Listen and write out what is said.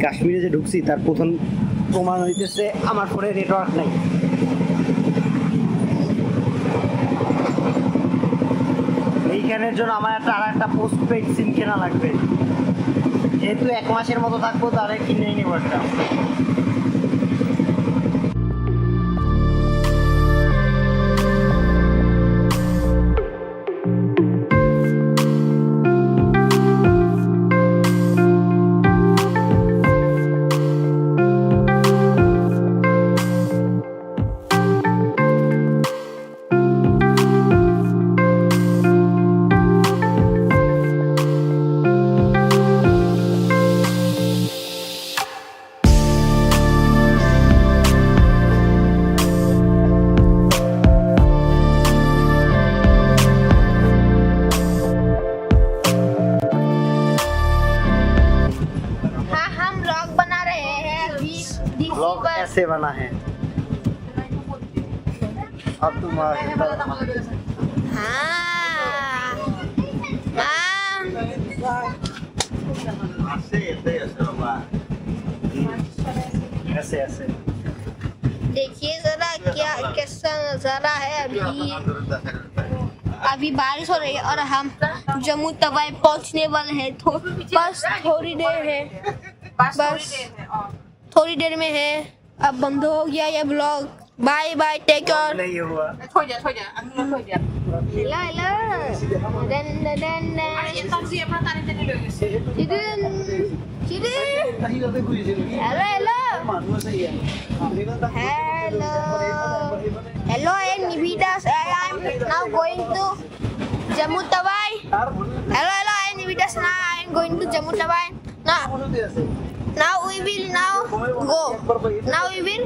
কাশ্মীরে যে ঢুকছি তার প্রথম প্রমাণ হইতেছে আমার ফোনে নেটওয়ার্ক নাই। এইখানের জন্য আমার একটা পোস্ট পেইড সিম কেনা লাগবে, যেহেতু 1 মাসের মতো থাকবো তাহলে কিনেই নেব একটা। ब्लॉग ऐसे बना है। अब तुम ऐसे ऐसे देखिए जरा क्या कैसा नजारा है। अभी बारिश हो रही है और हम जम्मू तवाई पहुंचने वाले हैं। बस थोड़ी देर है, बस थोड़ी देर में है। अब बंद हो गया ये blog. Bye bye, take care. नहीं हुआ। thôi giờ ăn luôn thôi giờ La La dan dan ada yang tahu siapa tadi tadi loh Sidin Sidin hello hello and Nividas. I am now going to Jammu Tawai. Hello and Nividas. Now I am going to Jammu Tawai. Now we will go. Now we will